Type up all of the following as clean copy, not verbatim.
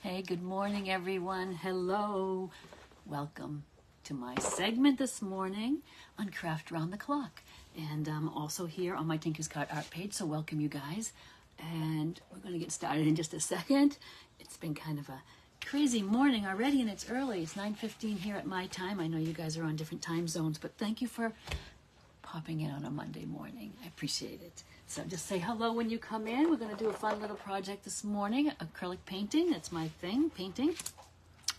Hey, good morning, everyone. Hello. Welcome to my segment this morning on Craft Around the Clock. And I'm also here on my Tinker's Cart art page, so welcome you guys. And we're going to get started in just a second. It's been kind of a crazy morning already, and it's early. It's 9:15 here at my time. I know you guys are on different time zones, but thank you for popping in on a Monday morning. I appreciate it. So just say hello when you come in. We're going to do a fun little project this morning, acrylic painting. That's my thing, painting.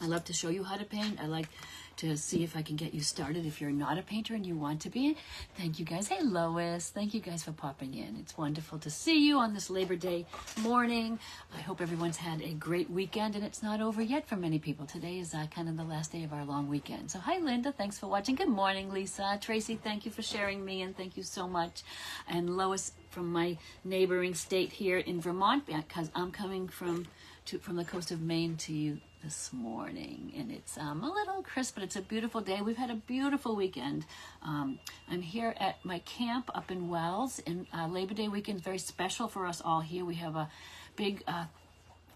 I love to show you how to paint. I like to see if I can get you started if you're not a painter and you want to be. Thank you guys. Hey, Lois. Thank you guys for popping in. It's wonderful to see you on this Labor Day morning. I hope everyone's had a great weekend, and it's not over yet for many people. Today is kind of the last day of our long weekend. So hi, Linda. Thanks for watching. Good morning, Lisa. Tracy, thank you for sharing me, and thank you so much. And Lois from my neighboring state here in Vermont, because I'm coming from the coast of Maine to you this morning, and it's a little crisp, but it's a beautiful day. We've had a beautiful weekend. I'm here at my camp up in Wells, and Labor Day weekend is very special for us all here. We have a big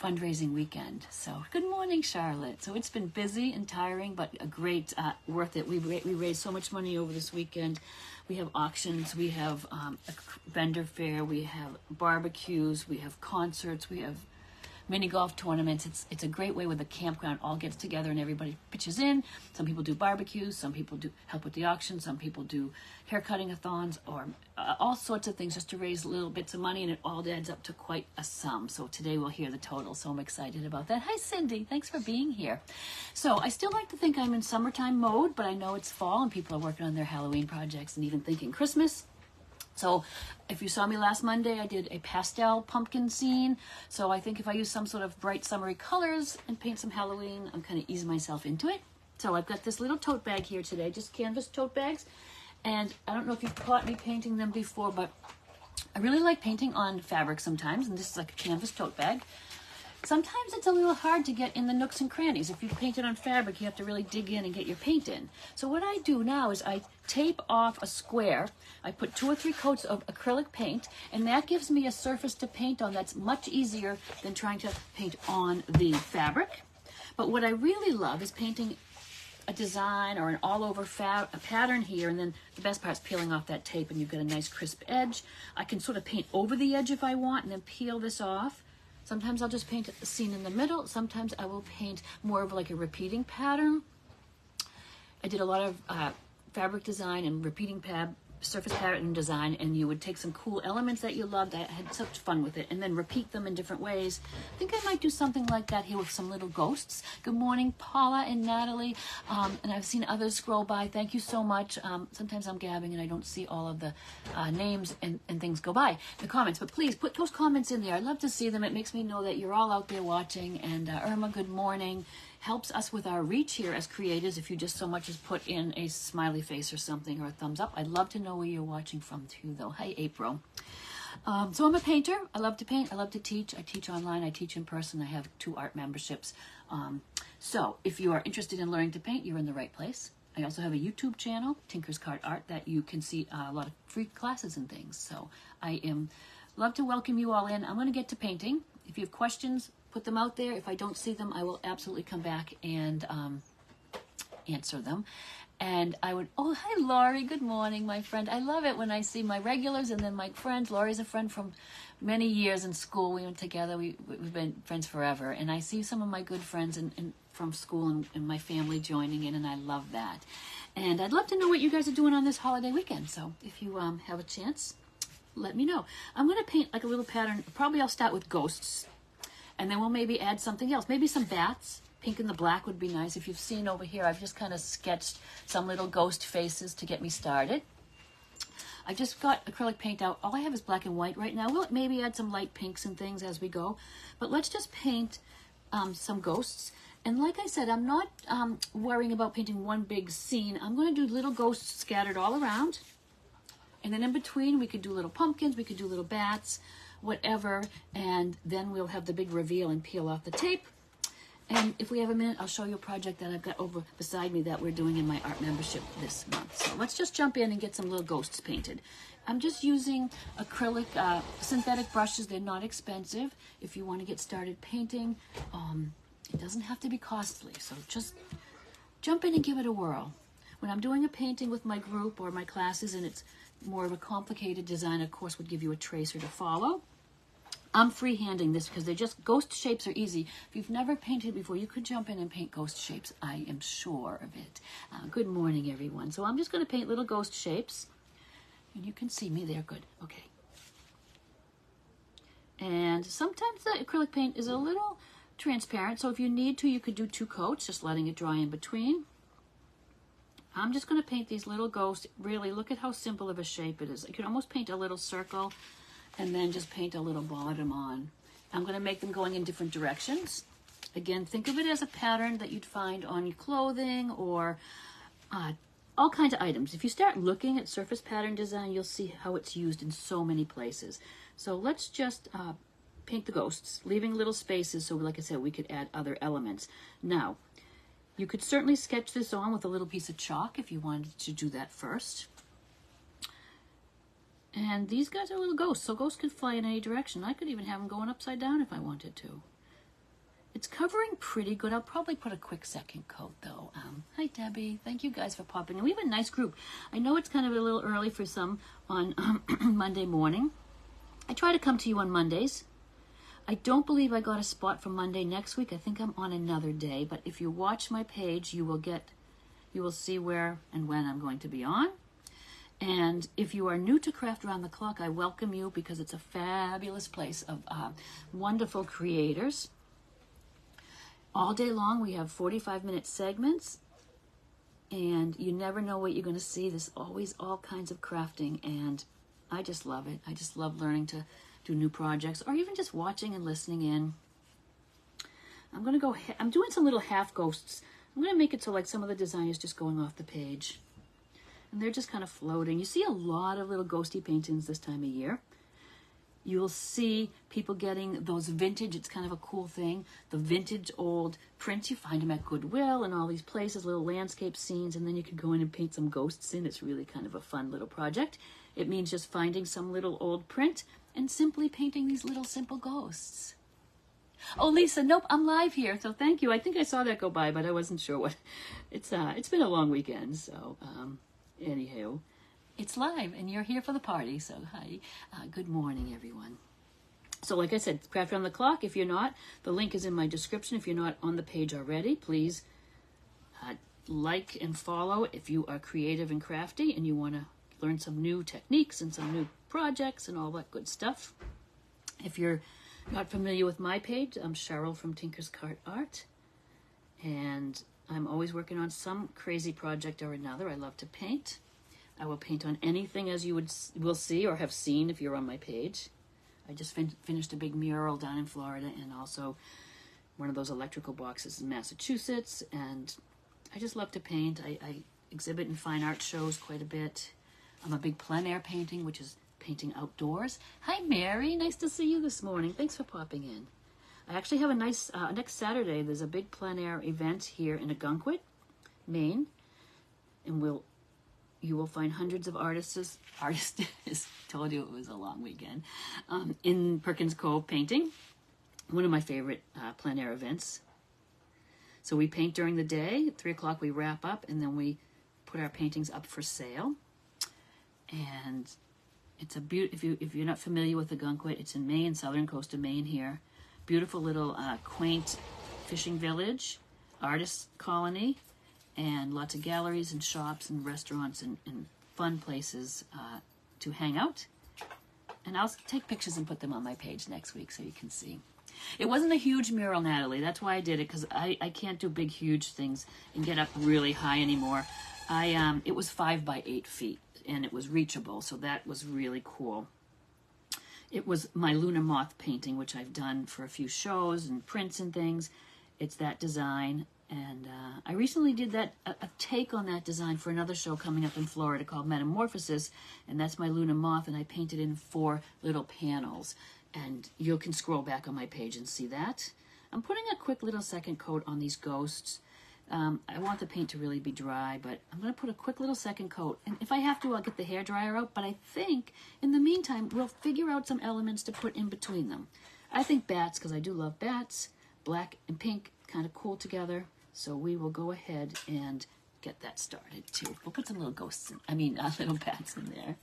fundraising weekend. So good morning, Charlotte. So it's been busy and tiring, but a great worth it. We raised so much money over this weekend. We have auctions, we have a vendor fair, we have barbecues, we have concerts, we have mini golf tournaments. It's a great way where the campground all gets together and everybody pitches in. Some people do barbecues, some people do help with the auction, some people do haircutting-a-thons, or all sorts of things just to raise little bits of money, and it all adds up to quite a sum. So today we'll hear the total, so I'm excited about that. Hi, Cindy. Thanks for being here. So I still like to think I'm in summertime mode, but I know it's fall and people are working on their Halloween projects and even thinking Christmas. So if you saw me last Monday, I did a pastel pumpkin scene. So I think if I use some sort of bright summery colors and paint some Halloween, I'm kind of easing myself into it. So I've got this little tote bag here today, just canvas tote bags. And I don't know if you've caught me painting them before, but I really like painting on fabric sometimes. And this is like a canvas tote bag. Sometimes it's a little hard to get in the nooks and crannies. If you paint it on fabric, you have to really dig in and get your paint in. So what I do now is I tape off a square. I put 2 or 3 coats of acrylic paint, and that gives me a surface to paint on that's much easier than trying to paint on the fabric. But what I really love is painting a design or an all-over a pattern here, and then the best part is peeling off that tape, and you've got a nice crisp edge. I can sort of paint over the edge if I want, and then peel this off. Sometimes I'll just paint a scene in the middle. Sometimes I will paint more of like a repeating pattern. I did a lot of fabric design and repeating surface pattern design, and you would take some cool elements that you loved. I had such fun with it, and then repeat them in different ways. I think I might do something like that here with some little ghosts. Good morning, Paula and Natalie. And I've seen others scroll by. Thank you so much. Sometimes I'm gabbing and I don't see all of the names and things go by, the comments, but please put those comments in there. I'd love to see them. It makes me know that you're all out there watching. And Irma, good morning. Helps us with our reach here as creators if you just so much as put in a smiley face or something or a thumbs up. I'd love to know where you're watching from too, though. Hi, April. So I'm a painter. I love to paint. I love to teach. I teach online. I teach in person. I have 2 art memberships. So if you are interested in learning to paint, you're in the right place. I also have a YouTube channel, Tinker's Cart Art, that you can see a lot of free classes and things. So I love to welcome you all in. I'm going to get to painting. If you have questions, put them out there. If I don't see them, I will absolutely come back and answer them. And I would, oh, hi, Laurie. Good morning, my friend. I love it when I see my regulars and then my friends. Laurie's a friend from many years in school. We went together. We've been friends forever. And I see some of my good friends and from school and my family joining in, and I love that. And I'd love to know what you guys are doing on this holiday weekend. So if you have a chance, let me know. I'm going to paint like a little pattern. Probably I'll start with ghosts. And then we'll maybe add something else. Maybe some bats. Pink and the black would be nice. If you've seen over here, I've just kind of sketched some little ghost faces to get me started. I just got acrylic paint out. All I have is black and white right now. We'll maybe add some light pinks and things as we go. But let's just paint some ghosts. And like I said, I'm not worrying about painting one big scene. I'm going to do little ghosts scattered all around. And then in between, we could do little pumpkins. We could do little bats, whatever. And then we'll have the big reveal and peel off the tape. And if we have a minute, I'll show you a project that I've got over beside me that we're doing in my art membership this month. So let's just jump in and get some little ghosts painted. I'm just using acrylic synthetic brushes. They're not expensive if you want to get started painting. It doesn't have to be costly, so just jump in and give it a whirl. When I'm doing a painting with my group or my classes and it's more of a complicated design, of course, would give you a tracer to follow. I'm freehanding this because they're just, ghost shapes are easy. If you've never painted before, you could jump in and paint ghost shapes. I am sure of it. Good morning, everyone. So I'm just going to paint little ghost shapes. And you can see me there. Good. Okay. And sometimes the acrylic paint is a little transparent. So if you need to, you could do 2 coats, just letting it dry in between. I'm just going to paint these little ghosts. Really, look at how simple of a shape it is. You can almost paint a little circle and then just paint a little bottom on. I'm going to make them going in different directions. Again, think of it as a pattern that you'd find on your clothing or all kinds of items. If you start looking at surface pattern design, you'll see how it's used in so many places. So let's just paint the ghosts, leaving little spaces so, like I said, we could add other elements. Now, you could certainly sketch this on with a little piece of chalk if you wanted to do that first. And these guys are little ghosts, so ghosts could fly in any direction. I could even have them going upside down if I wanted to. It's covering pretty good. I'll probably put a quick second coat, though. Hi, Debbie. Thank you guys for popping in. We have a nice group. I know it's kind of a little early for some on Monday morning. I try to come to you on Mondays. I don't believe I got a spot for Monday next week. I think I'm on another day. But if you watch my page, you will see where and when I'm going to be on. And if you are new to Craft Around the Clock, I welcome you because it's a fabulous place of wonderful creators. All day long, we have 45-minute segments, and you never know what you're going to see. There's always all kinds of crafting, and I just love it. I just love learning to do new projects, or even just watching and listening in. I'm doing some little half ghosts. I'm going to make it so like some of the design is just going off the page. And they're just kind of floating. You see a lot of little ghosty paintings this time of year. You'll see people getting those vintage, it's kind of a cool thing, the vintage old prints. You find them at Goodwill and all these places, little landscape scenes, and then you can go in and paint some ghosts in. It's really kind of a fun little project. It means just finding some little old print and simply painting these little simple ghosts. Oh, Lisa, nope, I'm live here, so thank you. I think I saw that go by, but I wasn't sure what. It's been a long weekend, so anyhow, it's live, and you're here for the party, so hi. Good morning, everyone. So like I said, Craft Around the Clock. If you're not, the link is in my description. If you're not on the page already, please like and follow if you are creative and crafty and you want to learn some new techniques and some new projects and all that good stuff. If you're not familiar with my page, I'm Cheryl from Tinker's Cart Art, and I'm always working on some crazy project or another. I love to paint. I will paint on anything, as you will see or have seen if you're on my page. I just finished a big mural down in Florida and also one of those electrical boxes in Massachusetts, and I just love to paint. I exhibit in fine art shows quite a bit. I'm a big plein air painting, which is painting outdoors. Hi, Mary. Nice to see you this morning. Thanks for popping in. I actually have a nice, next Saturday, there's a big plein air event here in Agunquit, Maine, and you will find hundreds of artists, told you it was a long weekend, in Perkins Cove painting, one of my favorite plein air events. So we paint during the day. At 3 o'clock we wrap up, and then we put our paintings up for sale. And it's a if you're not familiar with Agunquit, it's in Maine, southern coast of Maine here. Beautiful little quaint fishing village, artist colony, and lots of galleries and shops and restaurants and fun places to hang out. And I'll take pictures and put them on my page next week so you can see. It wasn't a huge mural, Natalie. That's why I did it, because I can't do big, huge things and get up really high anymore. It was 5 by 8 feet, and it was reachable, so that was really cool. It was my Lunar Moth painting, which I've done for a few shows and prints and things. It's that design. And I recently did a take on that design for another show coming up in Florida called Metamorphosis, and that's my Lunar Moth, and I painted in 4 little panels. And you can scroll back on my page and see that. I'm putting a quick little second coat on these ghosts. I want the paint to really be dry, but I'm going to put a quick little second coat. And if I have to, I'll get the hairdryer out, but I think in the meantime, we'll figure out some elements to put in between them. I think bats, because I do love bats. Black and pink kind of cool together. So we will go ahead and get that started too. We'll put some little ghosts in, little bats in there.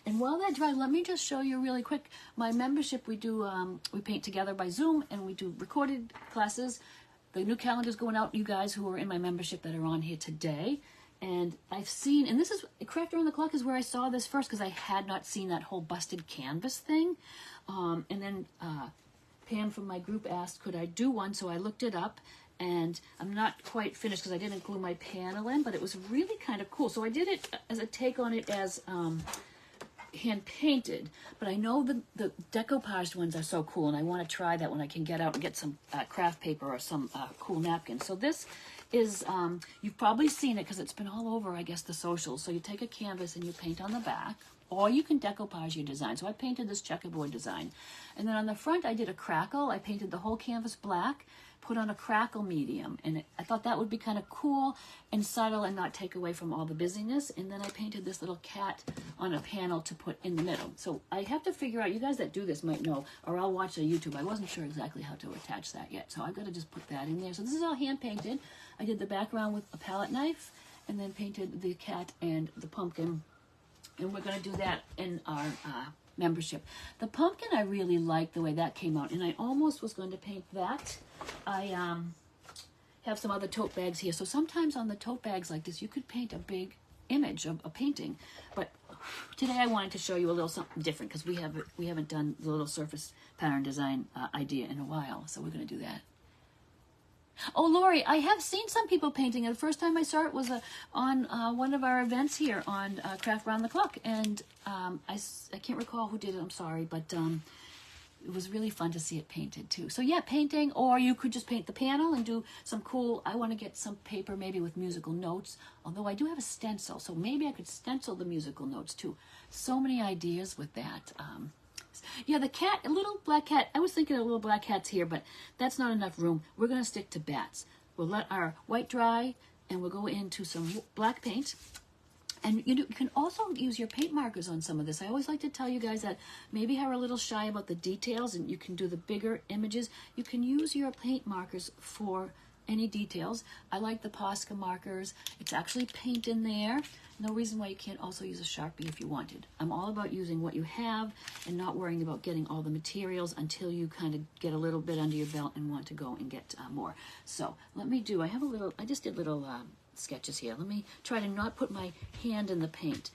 And while that dries, let me just show you really quick. My membership, we do, we paint together by Zoom, and we do recorded classes. The new calendar's going out, you guys who are in my membership that are on here today. And I've seen, and this is, Craft Around the Clock is where I saw this first, because I had not seen that whole busted canvas thing. And then Pam from my group asked, could I do one? So I looked it up, and I'm not quite finished because I didn't glue my panel in, but it was really kind of cool. So I did it as a take on it as hand painted, but I know the decoupaged ones are so cool, and I want to try that when I can get out and get some craft paper or some cool napkins. So this is, you've probably seen it because it's been all over, I guess, the socials. So you take a canvas and you paint on the back, or you can decoupage your design. So I painted this checkerboard design. And then on the front, I did a crackle. I painted the whole canvas black, put on a crackle medium, and I thought that would be kind of cool and subtle and not take away from all the busyness. And then I painted this little cat on a panel to put in the middle. So I have to figure out, you guys that do this might know, or I'll watch on YouTube. I wasn't sure exactly how to attach that yet, so I've got to just put that in there. So this is all hand painted. I did the background with a palette knife, and then painted the cat and the pumpkin, and we're going to do that in our membership. The pumpkin, I really like the way that came out, and I almost was going to paint that. I have some other tote bags here, so sometimes on the tote bags like this, you could paint a big image of a painting. But today I wanted to show you a little something different, because we haven't done the little surface pattern design idea in a while, so we're going to do that. Oh, Lori, I have seen some people painting. The first time I saw it was on one of our events here on Craft Round the Clock, and I can't recall who did it, I'm sorry, but it was really fun to see it painted too. So yeah, painting, or you could just paint the panel and do some cool, I want to get some paper maybe with musical notes, although I do have a stencil, so maybe I could stencil the musical notes too. So many ideas with that. Yeah, the cat, a little black cat. I was thinking of little black cats here, but that's not enough room. We're going to stick to bats. We'll let our white dry, and we'll go into some black paint. And you can also use your paint markers on some of this. I always like to tell you guys that maybe you're a little shy about the details, and you can do the bigger images. You can use your paint markers for any details. I like the Posca markers. It's actually paint in there. No reason why you can't also use a Sharpie if you wanted. I'm all about using what you have and not worrying about getting all the materials until you kind of get a little bit under your belt and want to go and get more. So let me do, I just did little sketches here. Let me try to not put my hand in the paint,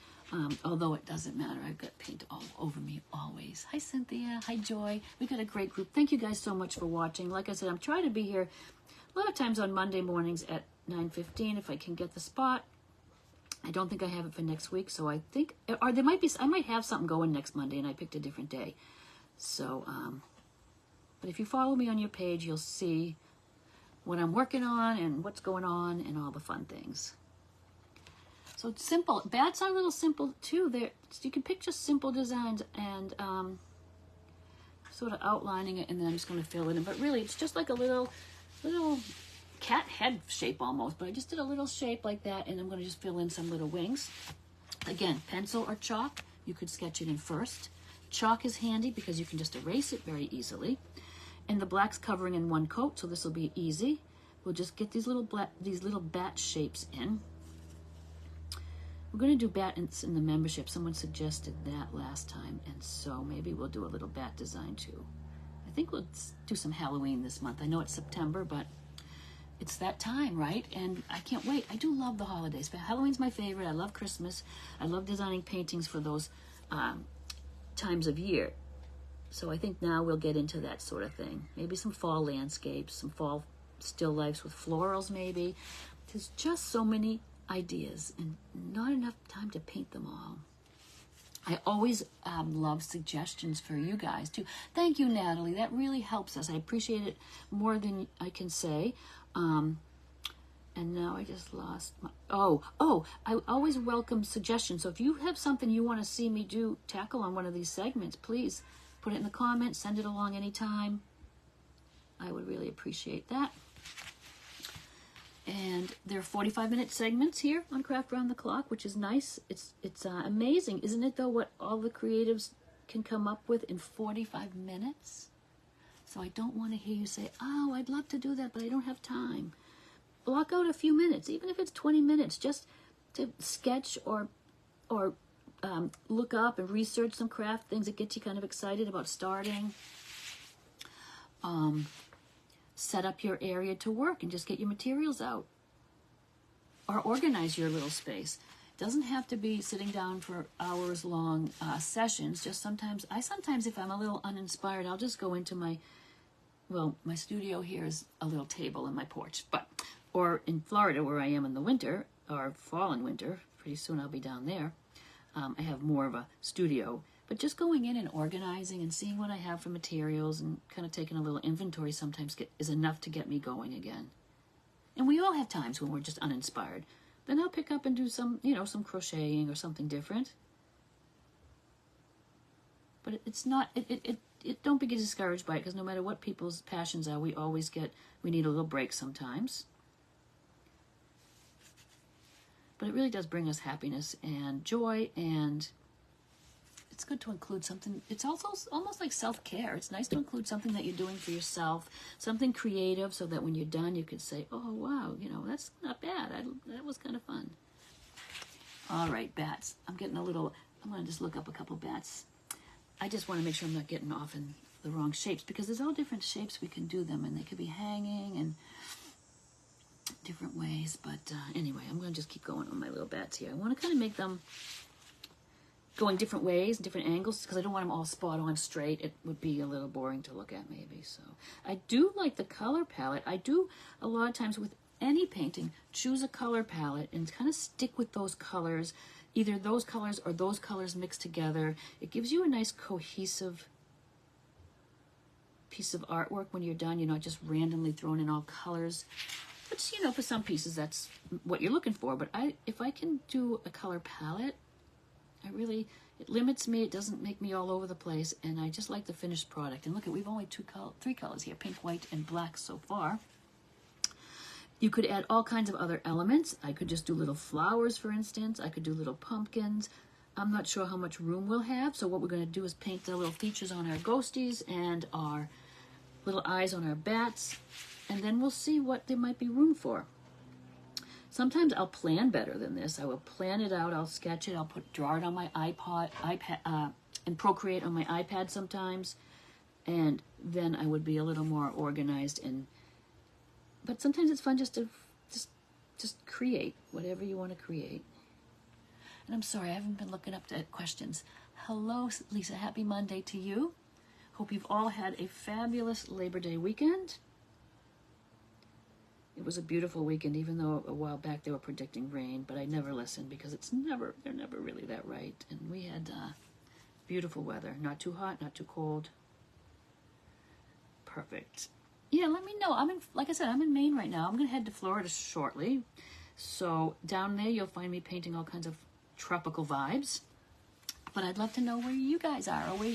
although it doesn't matter. I've got paint all over me always. Hi, Cynthia. Hi, Joy. We got a great group. Thank you guys so much for watching. Like I said, I'm trying to be here a lot of times on Monday mornings at 9:15 if I can get the spot. I don't think I have it for next week, so I think, or there might be, I might have something going next Monday, and I picked a different day. So, but if you follow me on your page, you'll see what I'm working on and what's going on and all the fun things. So it's simple. Bats are a little simple too. You can pick just simple designs and sort of outlining it, and then I'm just going to fill it in. But really, it's just like a little cat head shape almost, but I just did a little shape like that, and I'm going to just fill in some little wings. Again, pencil or chalk, you could sketch it in first. Chalk is handy because you can just erase it very easily. And the black's covering in one coat, so this will be easy. We'll just get these little bat shapes in. We're going to do bat in the membership. Someone suggested that last time, and so maybe we'll do a little bat design too. I think we'll do some Halloween this month. I know it's September, but it's that time, right? And I can't wait. I do love the holidays. Halloween's my favorite. I love Christmas. I love designing paintings for those times of year. So I think now we'll get into that sort of thing. Maybe some fall landscapes, some fall still lifes with florals maybe. There's just so many ideas and not enough time to paint them all. I always love suggestions for you guys too. Thank you, Natalie. That really helps us. I appreciate it more than I can say. And now I just lost my, I always welcome suggestions. So if you have something you want to see me tackle on one of these segments, please put it in the comments, send it along anytime. I would really appreciate that. And there are 45-minute segments here on Craft Round the Clock, which is nice. It's amazing, isn't it, though, what all the creatives can come up with in 45 minutes? So I don't want to hear you say, oh, I'd love to do that, but I don't have time. Block out a few minutes, even if it's 20 minutes, just to sketch or look up and research some craft things that get you kind of excited about starting. Set up your area to work and just get your materials out. Or organize your little space. It doesn't have to be sitting down for hours long sessions. Just sometimes, if I'm a little uninspired, I'll just go into my studio here is a little table in my porch. Or in Florida where I am in the winter, or fall and winter, pretty soon I'll be down there. I have more of a studio. But just going in and organizing and seeing what I have for materials and kind of taking a little inventory sometimes is enough to get me going again. And we all have times when we're just uninspired. Then I'll pick up and do some crocheting or something different. But it's not, don't be discouraged by it, because no matter what people's passions are, we need a little break sometimes. But it really does bring us happiness and joy, and it's good to include something. It's also almost like self-care. It's nice to include something that you're doing for yourself, something creative, so that when you're done, you could say, oh, wow, that's not bad. That was kind of fun. All right, bats. I'm going to just look up a couple bats. I just want to make sure I'm not getting off in the wrong shapes, because there's all different shapes we can do them, and they could be hanging and different ways. But anyway, I'm going to just keep going on my little bats here. I want to kind of make them going different ways, different angles, because I don't want them all spot on straight. It would be a little boring to look at maybe. So I do like the color palette. I do a lot of times with any painting, choose a color palette and kind of stick with those colors, either those colors or those colors mixed together. It gives you a nice cohesive piece of artwork when you're done. You're not just randomly throwing in all colors. Which, for some pieces that's what you're looking for. But if I can do a color palette, it limits me. It doesn't make me all over the place, and I just like the finished product. And look, we've only three colors here: pink, white, and black so far. You could add all kinds of other elements. I could just do little flowers, for instance. I could do little pumpkins. I'm not sure how much room we'll have, so what we're going to do is paint the little features on our ghosties and our little eyes on our bats, and then we'll see what there might be room for. Sometimes I'll plan better than this. I will plan it out. I'll sketch it. I'll draw it on my iPad, and Procreate on my iPad sometimes. And then I would be a little more organized. But sometimes it's fun just to create whatever you want to create. And I'm sorry, I haven't been looking up the questions. Hello, Lisa. Happy Monday to you. Hope you've all had a fabulous Labor Day weekend. It was a beautiful weekend, even though a while back they were predicting rain, but I never listened because they're never really that right. And we had beautiful weather, not too hot, not too cold. Perfect. Yeah, let me know. Like I said, I'm in Maine right now. I'm going to head to Florida shortly. So down there, you'll find me painting all kinds of tropical vibes. But I'd love to know where you guys are, or where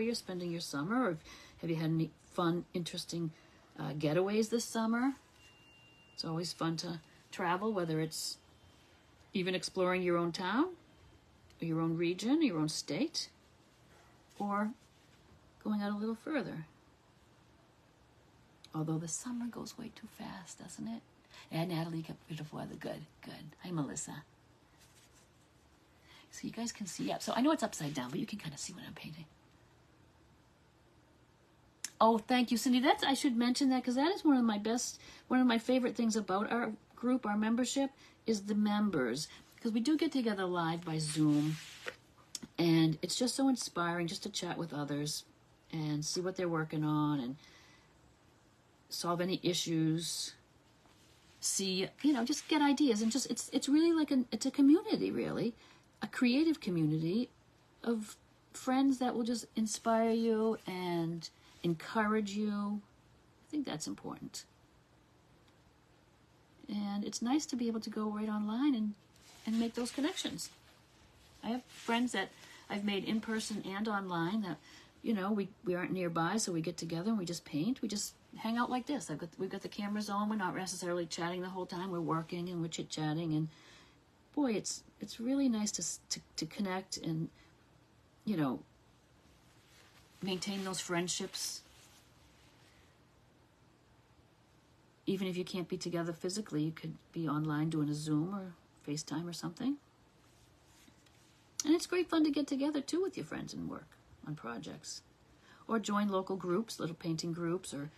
you're spending your summer, or have you had any fun, interesting getaways this summer? It's always fun to travel, whether it's even exploring your own town, or your own region, or your own state, or going out a little further. Although the summer goes way too fast, doesn't it? And Natalie, got beautiful weather. Good. Hi, Melissa. So you guys can see up. So I know it's upside down, but you can kind of see what I'm painting. Oh, thank you, Cindy. I should mention that, because that is one of my favorite things about our group, our membership, is the members. Because we do get together live by Zoom, and it's just so inspiring just to chat with others and see what they're working on and solve any issues. See, just get ideas, and it's really like it's a community, really, a creative community of friends that will just inspire you and encourage you. I think that's important. And it's nice to be able to go right online and make those connections. I have friends that I've made in person and online that, we aren't nearby, so we get together and we just paint. We just hang out like this. We've got the cameras on. We're not necessarily chatting the whole time. We're working and we're chit-chatting. And boy, it's really nice to connect and, maintain those friendships even if you can't be together physically, you could be online doing a Zoom or FaceTime or something. And it's great fun to get together too with your friends and work on projects. Or join local groups, little painting groups, or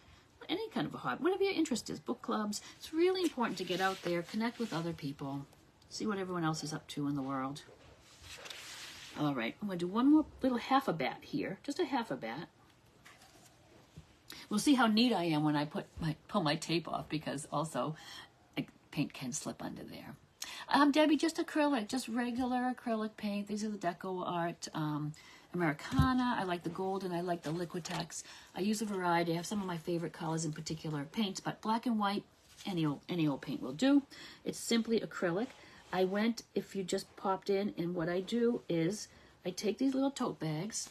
any kind of a hobby, whatever your interest is, book clubs. It's really important to get out there, connect with other people, see what everyone else is up to in the world. All right, I'm going to do one more little half a bat here, just a half a bat. We'll see how neat I am when I pull my tape off, because also paint can slip under there. Debbie, just acrylic, just regular acrylic paint. These are the Deco Art Americana. I like the gold and I like the Liquitex. I use a variety. I have some of my favorite colors in particular paints, but black and white, any old paint will do. It's simply acrylic. If you just popped in, and what I do is I take these little tote bags.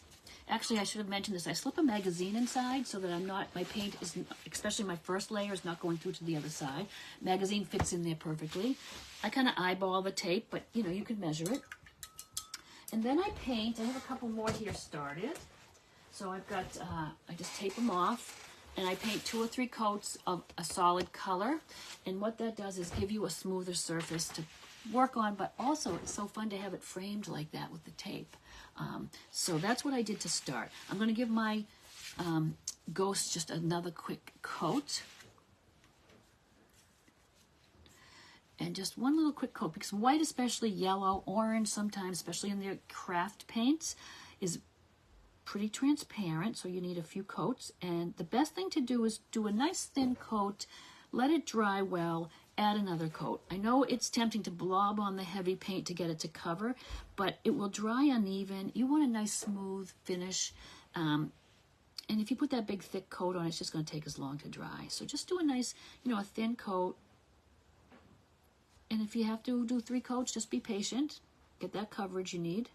Actually, I should have mentioned this. I slip a magazine inside so that my paint is, especially my first layer, is not going through to the other side. Magazine fits in there perfectly. I kind of eyeball the tape, but you can measure it. And then I paint. I have a couple more here started. So I've got, I just tape them off, and I paint 2 or 3 coats of a solid color. And what that does is give you a smoother surface to work on, but also it's so fun to have it framed like that with the tape. So that's what I did to start. I'm going to give my ghost just another quick coat. And just one little quick coat, because white, especially yellow, orange sometimes, especially in their craft paints, is pretty transparent, so you need a few coats. And the best thing to do is do a nice thin coat, let it dry well, add another coat. I know it's tempting to blob on the heavy paint to get it to cover, but it will dry uneven. You want a nice smooth finish. And if you put that big thick coat on, it's just going to take as long to dry. So just do a nice, a thin coat. And if you have to do 3 coats, just be patient. Get that coverage you need.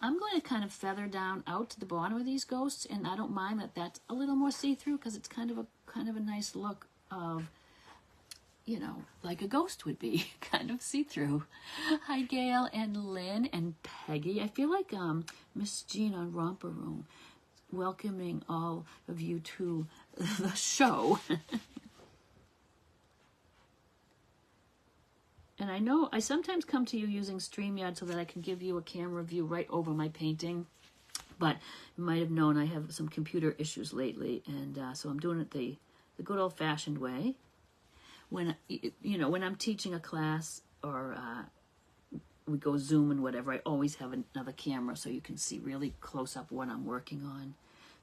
I'm going to kind of feather down out to the bottom of these ghosts, and I don't mind that that's a little more see-through, because it's kind of a nice look of, like a ghost would be, kind of see-through. Hi, Gail and Lynn and Peggy. I feel like Miss Jean on Romper Room, welcoming all of you to the show. And I know I sometimes come to you using StreamYard so that I can give you a camera view right over my painting. But you might have known I have some computer issues lately, and so I'm doing it the good old-fashioned way. When I'm teaching a class or we go Zoom and whatever, I always have another camera so you can see really close up what I'm working on.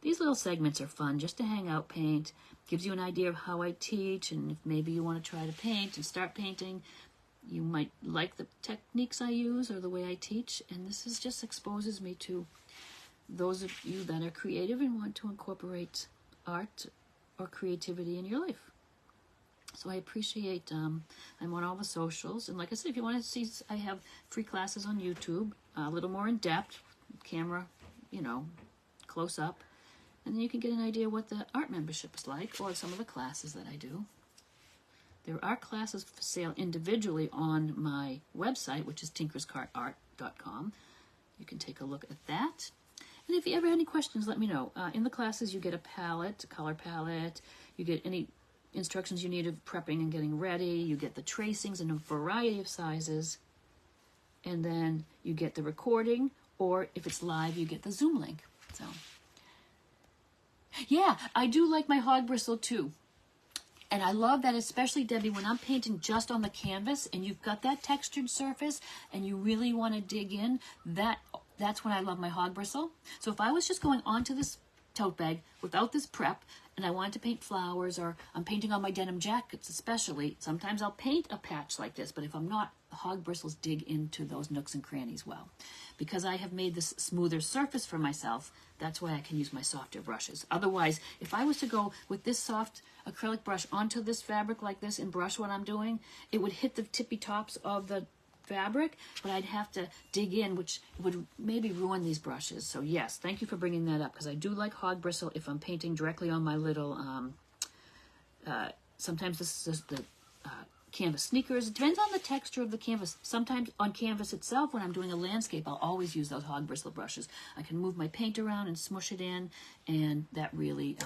These little segments are fun just to hang out, paint. Gives you an idea of how I teach, and if maybe you want to try to paint and start painting, you might like the techniques I use or the way I teach, and this just exposes me to those of you that are creative and want to incorporate art or creativity in your life. So I appreciate, I'm on all the socials, and like I said, if you want to see, I have free classes on YouTube, a little more in depth, camera, close up, and then you can get an idea what the art membership is like, or some of the classes that I do. There are classes for sale individually on my website, which is tinkerscartart.com. You can take a look at that. And if you ever have any questions, let me know. In the classes, you get a palette, a color palette. You get any instructions you need of prepping and getting ready. You get the tracings in a variety of sizes. And then you get the recording, or if it's live, you get the Zoom link. So, yeah, I do like my hog bristle too. And I love that, especially, Debbie, when I'm painting just on the canvas and you've got that textured surface and you really want to dig in, that's when I love my hog bristle. So if I was just going onto this tote bag without this prep and I wanted to paint flowers, or I'm painting on my denim jackets especially, sometimes I'll paint a patch like this, but if I'm not, the hog bristles dig into those nooks and crannies well. Because I have made this smoother surface for myself, that's why I can use my softer brushes. Otherwise, if I was to go with this soft acrylic brush onto this fabric like this and brush what I'm doing, it would hit the tippy tops of the fabric, but I'd have to dig in, which would maybe ruin these brushes. So yes, thank you for bringing that up, because I do like hog bristle if I'm painting directly on my little, sometimes this is the canvas sneakers. It depends on the texture of the canvas. Sometimes on canvas itself, when I'm doing a landscape, I'll always use those hog bristle brushes. I can move my paint around and smush it in, and that really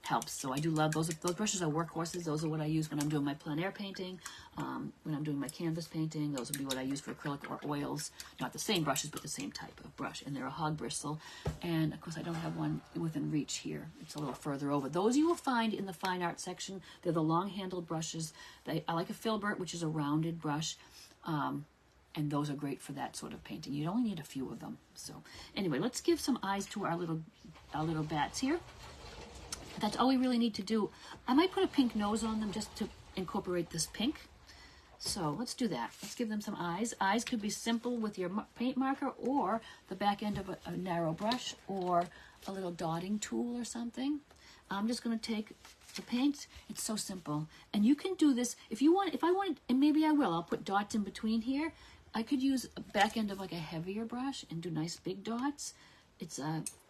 helps. So I do love those. Those brushes are workhorses. Those are what I use when I'm doing my plein air painting, when I'm doing my canvas painting. Those would be what I use for acrylic or oils. Not the same brushes, but the same type of brush. And they're a hog bristle. And of course, I don't have one within reach here. It's a little further over. Those you will find in the fine art section. They're the long-handled brushes. I like a filbert, which is a rounded brush. And those are great for that sort of painting. You only need a few of them. So anyway, let's give some eyes to our little bats here. That's all we really need to do. I might put a pink nose on them just to incorporate this pink. So let's do that. Let's give them some eyes. Eyes could be simple with your paint marker or the back end of a narrow brush or a little dotting tool or something. I'm just going to take the paint. It's so simple. And you can do this if you want. If I wanted, and maybe I will, I'll put dots in between here. I could use a back end of like a heavier brush and do nice big dots. It's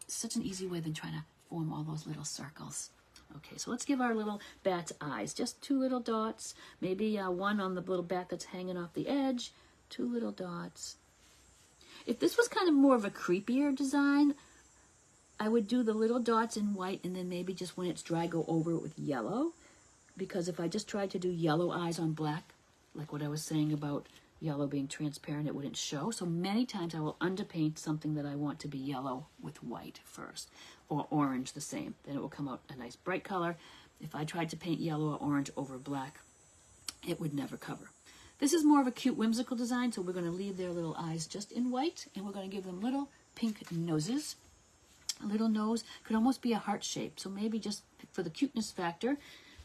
such an easy way than trying to form all those little circles. Okay, so let's give our little bat's eyes. Just 2 little dots. Maybe one on the little bat that's hanging off the edge. 2 little dots. If this was kind of more of a creepier design, I would do the little dots in white and then maybe just when it's dry go over it with yellow. Because if I just tried to do yellow eyes on black, like what I was saying about yellow being transparent, it wouldn't show. So many times I will underpaint something that I want to be yellow with white first, or orange the same. Then it will come out a nice bright color. If I tried to paint yellow or orange over black, it would never cover. This is more of a cute whimsical design, so we're going to leave their little eyes just in white, and we're going to give them little pink noses. A little nose could almost be a heart shape, so maybe just for the cuteness factor,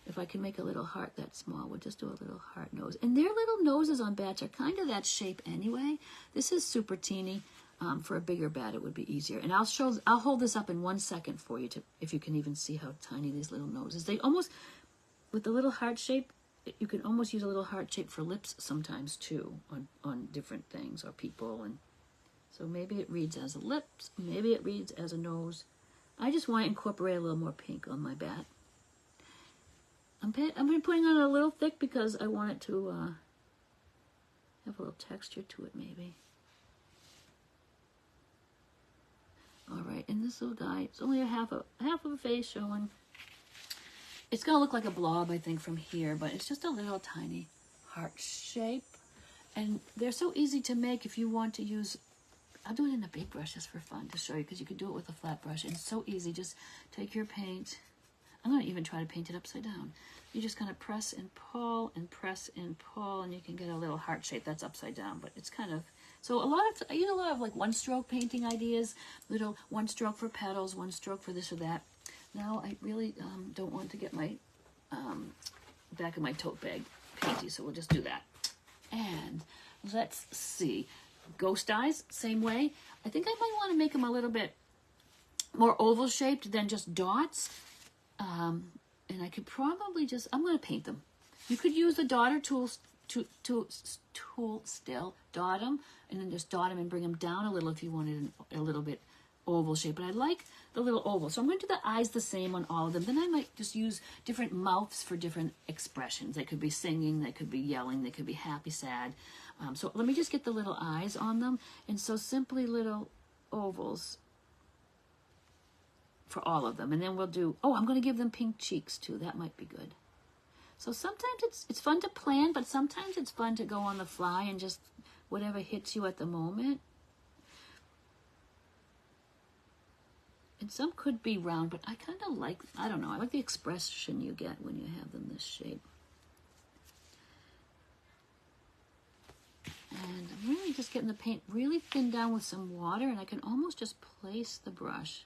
if I can make a little heart that small, we'll just do a little heart nose. And their little noses on bats are kind of that shape anyway. This is super teeny. For a bigger bat, it would be easier. And I'll hold this up in 1 second for you, if you can even see how tiny these little noses. They almost, with the little heart shape, you can almost use a little heart shape for lips sometimes too, on different things or people. And so maybe it reads as a lips, maybe it reads as a nose. I just want to incorporate a little more pink on my bat. I'm putting on a little thick because I want it to have a little texture to it maybe. All right, and this little guy, it's only half of a face showing. It's going to look like a blob, I think, from here, but it's just a little tiny heart shape. And they're so easy to make if you want to use. I'll do it in a big brush just for fun to show you, because you can do it with a flat brush. And it's so easy. Just take your paint. I'm going to even try to paint it upside down. You just kind of press and pull and press and pull, and you can get a little heart shape that's upside down. But it's kind of, so I use a lot of like 1-stroke painting ideas, little 1 stroke for petals, 1 stroke for this or that. Now I really don't want to get my back of my tote bag painty, so we'll just do that. And let's see, ghost eyes, same way. I think I might want to make them a little bit more oval shaped than just dots. And I could probably just, I'm going to paint them. You could use the dotter tool still, dot them, and then just dot them and bring them down a little if you wanted a little bit oval shape. But I like the little oval. So I'm going to do the eyes the same on all of them. Then I might just use different mouths for different expressions. They could be singing, they could be yelling, they could be happy, sad. So let me just get the little eyes on them. And so simply little ovals for all of them. And then we'll do, I'm going to give them pink cheeks too. That might be good. So sometimes it's fun to plan, but sometimes it's fun to go on the fly and just whatever hits you at the moment. And some could be round, but I kind of like, I don't know, I like the expression you get when you have them this shape. And I'm really just getting the paint really thin down with some water, and I can almost just place the brush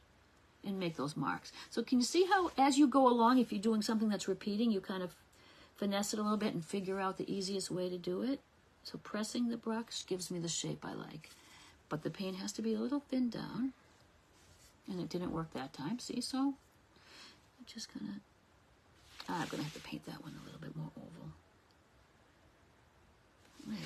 and make those marks. So can you see how as you go along, if you're doing something that's repeating, you kind of finesse it a little bit and figure out the easiest way to do it? So pressing the brush gives me the shape I like. But the paint has to be a little thin down. And it didn't work that time, see? So I'm just gonna, I'm gonna have to paint that one a little bit more oval. There.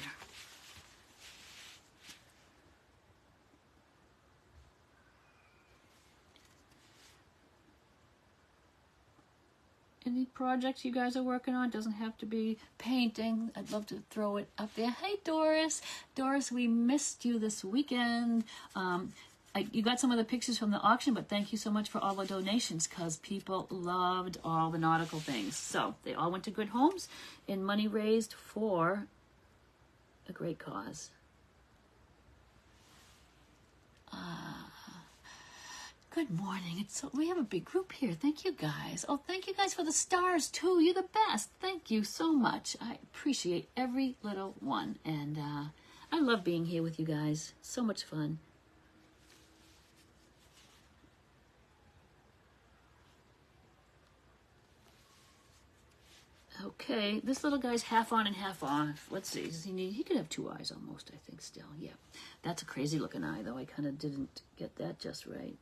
Any projects you guys are working on? Doesn't have to be painting. I'd love to throw it up there. Hey, Doris. Doris, we missed you this weekend. you got some of the pictures from the auction, but thank you so much for all the donations because people loved all the nautical things. So they all went to good homes and money raised for a great cause. Good morning. We have a big group here. Thank you guys. Oh, thank you guys for the stars too. You're the best. Thank you so much. I appreciate every little one. And I love being here with you guys. So much fun. Okay, this little guy's half on and half off. Let's see. He could have 2 eyes almost, I think, still. Yeah. That's a crazy looking eye, though. I kind of didn't get that just right.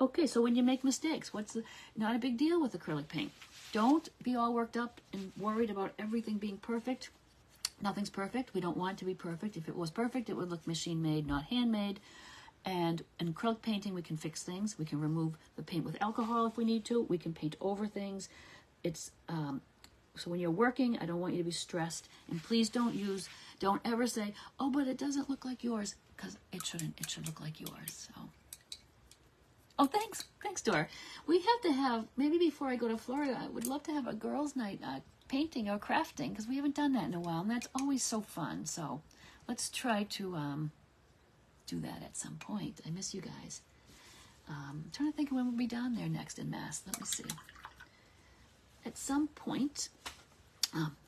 Okay, so when you make mistakes, not a big deal with acrylic paint. Don't be all worked up and worried about everything being perfect. Nothing's perfect. We don't want it to be perfect. If it was perfect, it would look machine-made, not handmade. And in acrylic painting, we can fix things. We can remove the paint with alcohol if we need to. We can paint over things. It's so when you're working, I don't want you to be stressed. And please don't ever say, oh, but it doesn't look like yours, because it shouldn't. It should look like yours. So. Oh, thanks, Dora. We have to have, maybe before I go to Florida, I would love to have a girls' night painting or crafting, because we haven't done that in a while, and that's always so fun. So let's try to do that at some point. I miss you guys. I'm trying to think of when we'll be down there next in Mass. Let me see. At some point.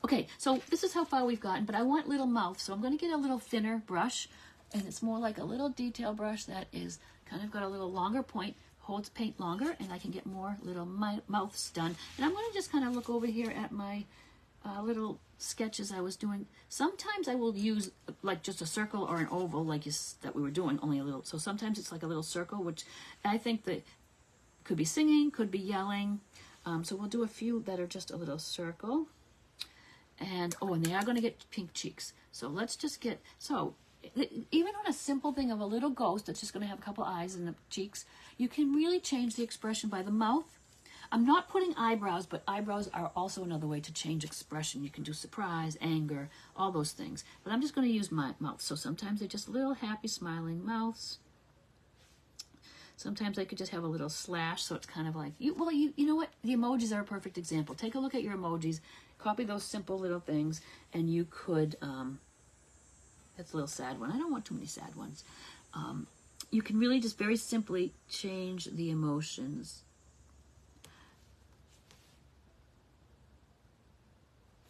Okay, so this is how far we've gotten, but I want little mouth, so I'm going to get a little thinner brush, and it's more like a little detail brush that is kind of got a little longer point, holds paint longer, and I can get more little mouths done. And I'm going to just kind of look over here at my little sketches I was doing. Sometimes I will use like just a circle or an oval like that we were doing, only a little. So sometimes it's like a little circle, which I think that could be singing, could be yelling. So we'll do a few that are just a little circle. And they are going to get pink cheeks. So let's just get, even on a simple thing of a little ghost that's just going to have a couple eyes and the cheeks, you can really change the expression by the mouth. I'm not putting eyebrows, but eyebrows are also another way to change expression. You can do surprise, anger, all those things. But I'm just going to use my mouth. So sometimes they're just little happy smiling mouths. Sometimes I could just have a little slash, so it's kind of like, you know what? The emojis are a perfect example. Take a look at your emojis, copy those simple little things, and you could, that's a little sad one. I don't want too many sad ones. You can really just very simply change the emotions.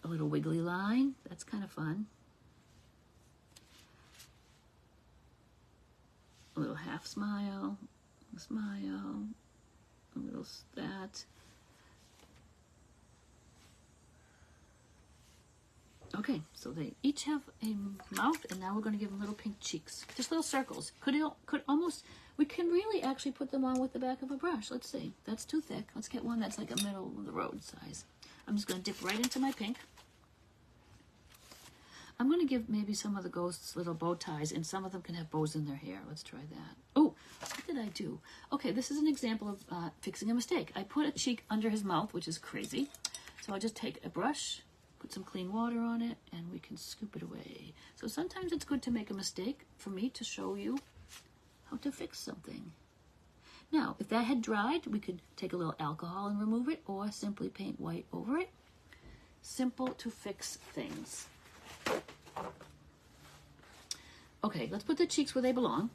A little wiggly line, that's kind of fun. A little half smile. Smile, a little that. Okay, so they each have a mouth, and now we're going to give them little pink cheeks, just little circles. We can really actually put them on with the back of a brush. Let's see, that's too thick. Let's get one that's like a middle of the road size. I'm just going to dip right into my pink. I'm going to give maybe some of the ghosts little bow ties, and some of them can have bows in their hair. Let's try that. Oh, what did I do? Okay, this is an example of fixing a mistake. I put a cheek under his mouth, which is crazy. So I'll just take a brush, put some clean water on it, and we can scoop it away. So sometimes it's good to make a mistake for me to show you how to fix something. Now, if that had dried, we could take a little alcohol and remove it, or simply paint white over it. Simple to fix things. Okay, let's put the cheeks where they belong.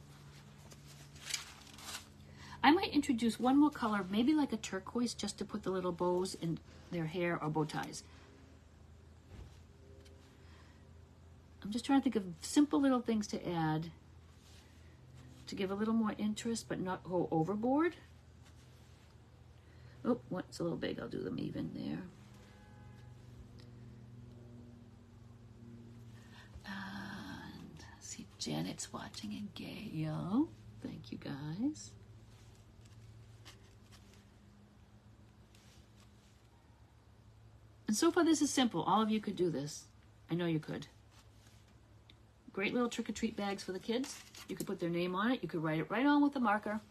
I might introduce one more color, maybe like a turquoise, just to put the little bows in their hair or bow ties. I'm just trying to think of simple little things to add to give a little more interest, but not go overboard. Oh, one's a little big. I'll do them even there. And see, Janet's watching, and Gail. Thank you, guys. And so far, this is simple. All of you could do this. I know you could. Great little trick-or-treat bags for the kids. You could put their name on it. You could write it right on with a marker.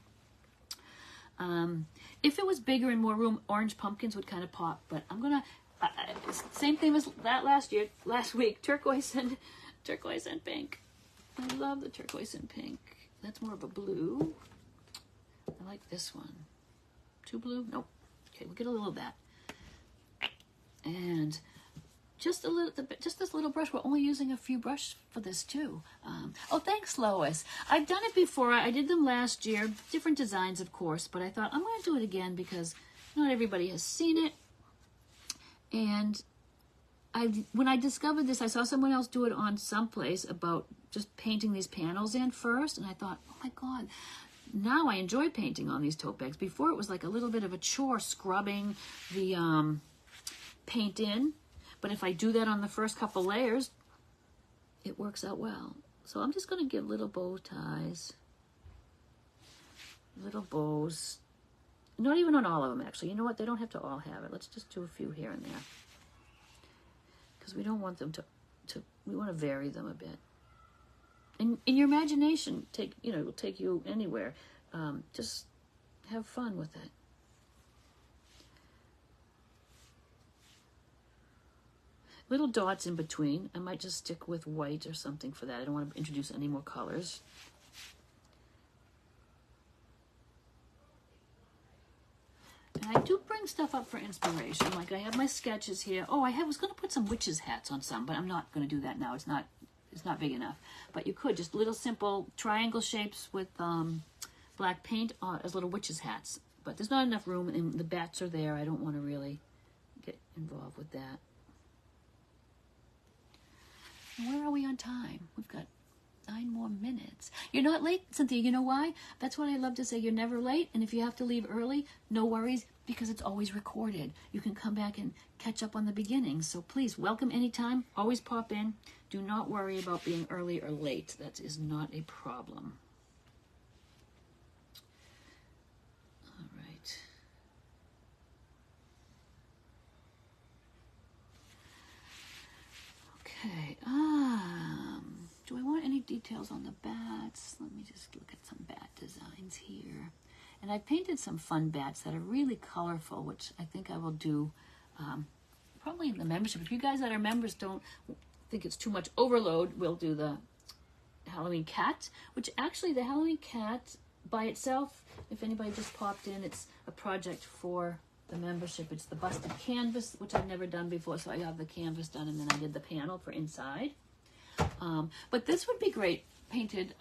If it was bigger and more room, orange pumpkins would kind of pop. But I'm gonna same thing as that last week. Turquoise and pink. I love the turquoise and pink. That's more of a blue. I like this one. Too blue? Nope. Okay, we'll get a little of that. And just this little brush. We're only using a few brushes for this too. Oh, thanks, Lois. I've done it before. I did them last year. Different designs, of course, but I thought I'm going to do it again because not everybody has seen it. And when I discovered this, I saw someone else do it on someplace about just painting these panels in first, and I thought, oh my God, now I enjoy painting on these tote bags. Before it was like a little bit of a chore scrubbing the paint in, but if I do that on the first couple layers, it works out well. So I'm just going to give little bow ties, little bows. Not even on all of them, actually. You know what? They don't have to all have it. Let's just do a few here and there. Because we don't want them we want to vary them a bit. And in your imagination, will take you anywhere. Just have fun with it. Little dots in between. I might just stick with white or something for that. I don't want to introduce any more colors. And I do bring stuff up for inspiration. Like I have my sketches here. Oh, I was going to put some witches' hats on some, but I'm not going to do that now. It's not big enough. But you could just little simple triangle shapes with black paint as little witches' hats. But there's not enough room, and the bats are there. I don't want to really get involved with that. Where are we on time? We've got 9 more minutes. You're not late, Cynthia. You know why? That's what I love to say. You're never late. And if you have to leave early, no worries, because it's always recorded. You can come back and catch up on the beginning. So please, welcome anytime. Always pop in. Do not worry about being early or late. That is not a problem. All right. Okay. Do I want any details on the bats? Let me just look at some bat designs here. And I painted some fun bats that are really colorful, which I think I will do probably in the membership. If you guys that are members don't think it's too much overload, we'll do the Halloween cat, which actually the Halloween cat by itself, if anybody just popped in, it's a project for the membership. It's the busted canvas, which I've never done before, so I have the canvas done, and then I did the panel for inside. But this would be great painted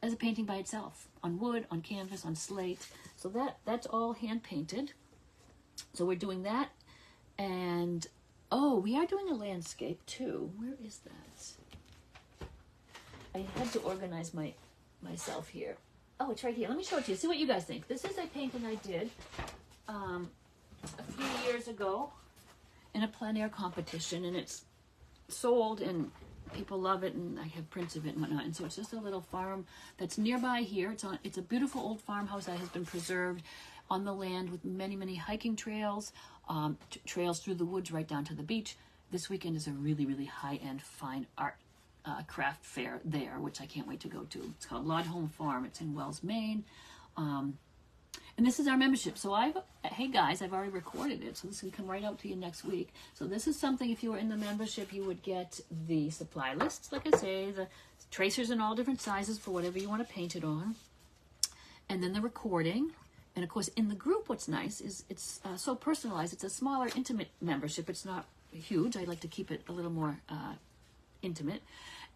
as a painting by itself, on wood, on canvas, on slate. So that's all hand painted. So we're doing that. And oh, we are doing a landscape too. Where is that? I had to organize myself here. Oh, it's right here. Let me show it to you. See what you guys think. This is a painting I did a few years ago in a plein air competition, and it's sold and people love it, and I have prints of it and whatnot. And so it's just a little farm that's nearby here. It's a beautiful old farmhouse that has been preserved on the land with many, many hiking trails, trails through the woods right down to the beach. This weekend is a really, really high-end fine art craft fair there, which I can't wait to go to. It's called Lod Home Farm. It's in Wells, Maine. And this is our membership. So hey guys, I've already recorded it, so this can come right out to you next week. So this is something, if you were in the membership, you would get the supply lists, like I say, the tracers in all different sizes for whatever you want to paint it on. And then the recording. And of course, in the group, what's nice is it's so personalized. It's a smaller, intimate membership. It's not huge. I like to keep it a little more intimate.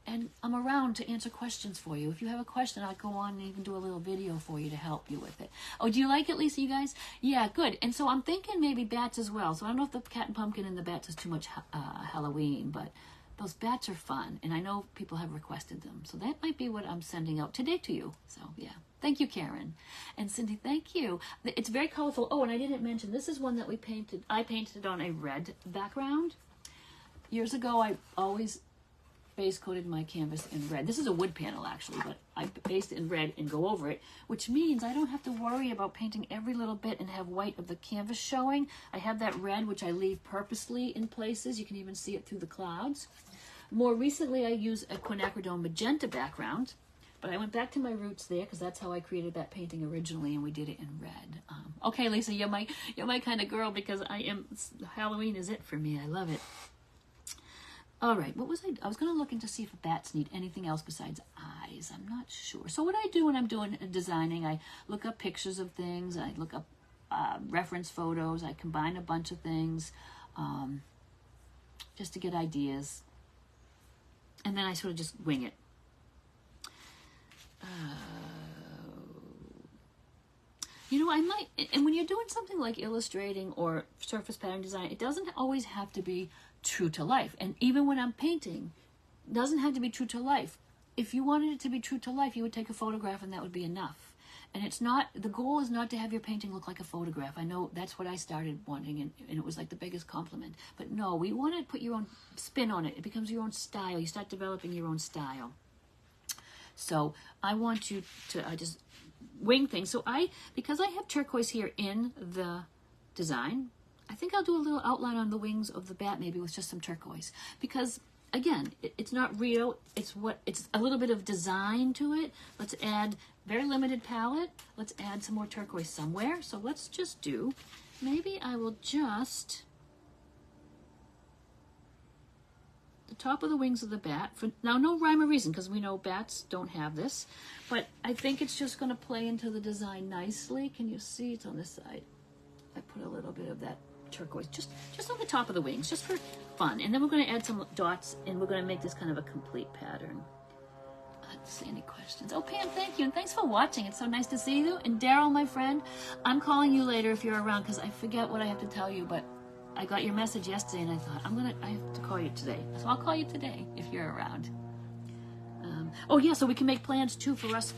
And I'm around to answer questions for you. If you have a question, I'll go on and even do a little video for you to help you with it. Oh, do you like it, Lisa, you guys? Yeah, good. And so I'm thinking maybe bats as well. So I don't know if the cat and pumpkin and the bats is too much Halloween, but those bats are fun. And I know people have requested them. So that might be what I'm sending out today to you. So, yeah. Thank you, Karen. And Cindy, thank you. It's very colorful. Oh, and I didn't mention, this is one that we painted. I painted on a red background. Years ago, I always base coated my canvas in red. This is a wood panel actually, but I based it in red and go over it, which means I don't have to worry about painting every little bit and have white of the canvas showing. I have that red, which I leave purposely in places. You can even see it through the clouds. More recently, I use a quinacridone magenta background, but I went back to my roots there because that's how I created that painting originally, and we did it in red. Okay, Lisa, you're my kind of girl because Halloween is it for me. I love it. All right, what was I was going to look into see if bats need anything else besides eyes. I'm not sure. So what I do when I'm doing designing, I look up pictures of things. I look up reference photos. I combine a bunch of things just to get ideas. And then I sort of just wing it. You know, I might, and when you're doing something like illustrating or surface pattern design, it doesn't always have to be true to life. And even when I'm painting, it doesn't have to be true to life. If you wanted it to be true to life, you would take a photograph and that would be enough. And it's not, the goal is not to have your painting look like a photograph. I know that's what I started wanting, and it was like the biggest compliment. But no, we want to put your own spin on it. It becomes your own style. You start developing your own style. So I want you to just wing things. So because I have turquoise here in the design, I think I'll do a little outline on the wings of the bat, maybe with just some turquoise. Because again, it's not real. It's a little bit of design to it. Let's add very limited palette. Let's add some more turquoise somewhere. So let's just do, maybe I will just, the top of the wings of the bat. For now, no rhyme or reason, because we know bats don't have this. But I think it's just going to play into the design nicely. Can you see? It's on this side. I put a little bit of that turquoise just on the top of the wings, just for fun. And then we're going to add some dots, and we're going to make this kind of a complete pattern. Let's see, any questions? Oh, Pam, thank you, and thanks for watching. It's so nice to see you. And Daryl, my friend, I'm calling you later if you're around, because I forget what I have to tell you, but I got your message yesterday, and I thought, I have to call you today. So I'll call you today if you're around. Oh yeah, so we can make plans too for us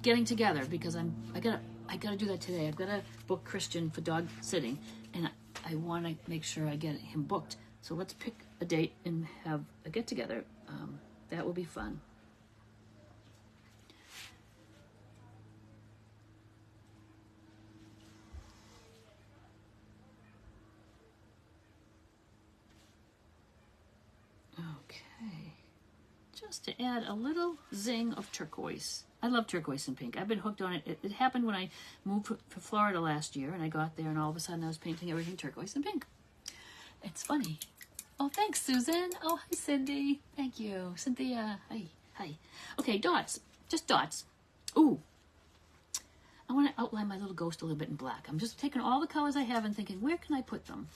getting together, because I gotta do that today. I've got to book Christian for dog sitting, and I want to make sure I get him booked. So let's pick a date and have a get together. That will be fun. Okay, just to add a little zing of turquoise. I love turquoise and pink. I've been hooked on it. It happened when I moved to Florida last year, and I got there, and all of a sudden I was painting everything turquoise and pink. It's funny. Oh, thanks, Susan. Oh, hi, Cindy. Thank you. Cynthia. Hi. Okay, dots. Just dots. Ooh. I want to outline my little ghost a little bit in black. I'm just taking all the colors I have and thinking, where can I put them?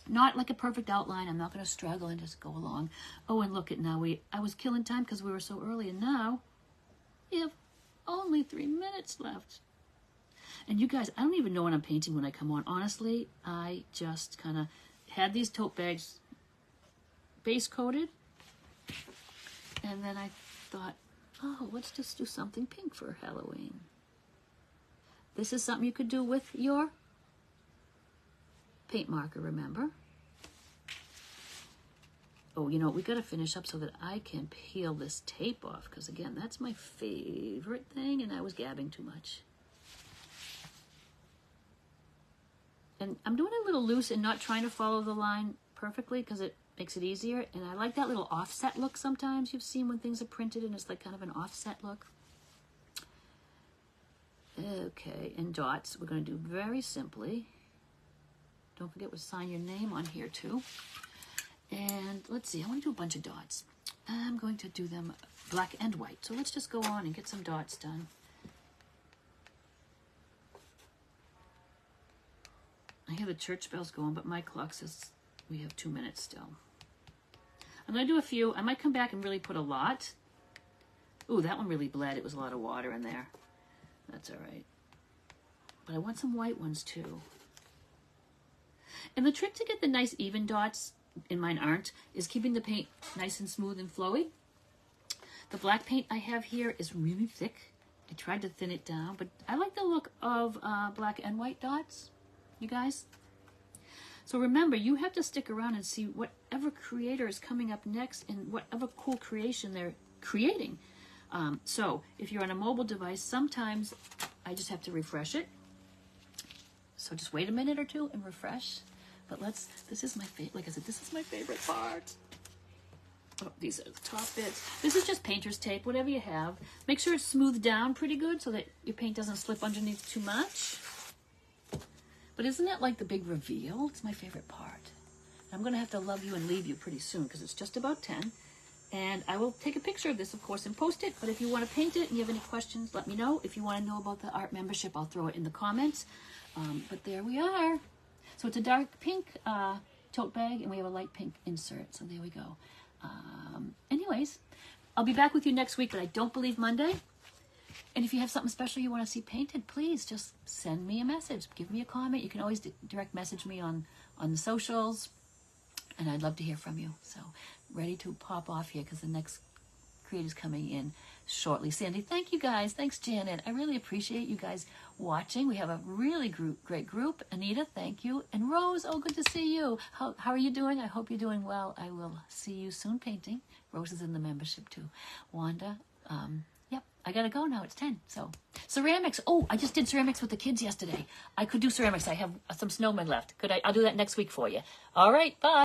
Not like a perfect outline. I'm not going to struggle and just go along. Oh, and look at now. I was killing time because we were so early, and now we have only 3 minutes left. And you guys, I don't even know what I'm painting when I come on. Honestly, I just kind of had these tote bags base coated, and then I thought, oh, let's just do something pink for Halloween. This is something you could do with your paint marker, remember? Oh, you know, we got to finish up so that I can peel this tape off, because again, that's my favorite thing, and I was gabbing too much. And I'm doing it a little loose and not trying to follow the line perfectly, because it makes it easier. And I like that little offset look sometimes you've seen when things are printed, and it's like kind of an offset look. Okay, and dots, we're going to do very simply. Don't forget to sign your name on here too. And let's see, I want to do a bunch of dots. I'm going to do them black and white. So let's just go on and get some dots done. I hear the church bells going, but my clock says we have 2 minutes still. I'm going to do a few. I might come back and really put a lot. Ooh, that one really bled. It was a lot of water in there. That's all right. But I want some white ones too. And the trick to get the nice even dots, and mine aren't, is keeping the paint nice and smooth and flowy. The black paint I have here is really thick. I tried to thin it down, but I like the look of black and white dots, you guys. So remember, you have to stick around and see whatever creator is coming up next and whatever cool creation they're creating. So if you're on a mobile device, sometimes I just have to refresh it. So just wait a minute or two and refresh. But this is my favorite, like I said, this is my favorite part. Oh, these are the top bits. This is just painter's tape, whatever you have. Make sure it's smoothed down pretty good so that your paint doesn't slip underneath too much. But isn't it like the big reveal? It's my favorite part. I'm going to have to love you and leave you pretty soon because it's just about 10. And I will take a picture of this, of course, and post it. But if you want to paint it and you have any questions, let me know. If you want to know about the art membership, I'll throw it in the comments. But there we are. So it's a dark pink tote bag, and we have a light pink insert. So there we go. Anyways, I'll be back with you next week, but I don't believe Monday. And if you have something special you want to see painted, please just send me a message. Give me a comment. You can always direct message me on the socials. And I'd love to hear from you. So ready to pop off here because the next creator's coming in shortly. Sandy, thank you guys. Thanks, Janet. I really appreciate you guys watching. We have a really great group. Anita, thank you. And Rose, oh, good to see you. How are you doing? I hope you're doing well. I will see you soon painting. Rose is in the membership too. Wanda, yep, I gotta go now. It's 10. So ceramics. Oh, I just did ceramics with the kids yesterday. I could do ceramics. I have some snowmen left. I'll do that next week for you. All right, bye.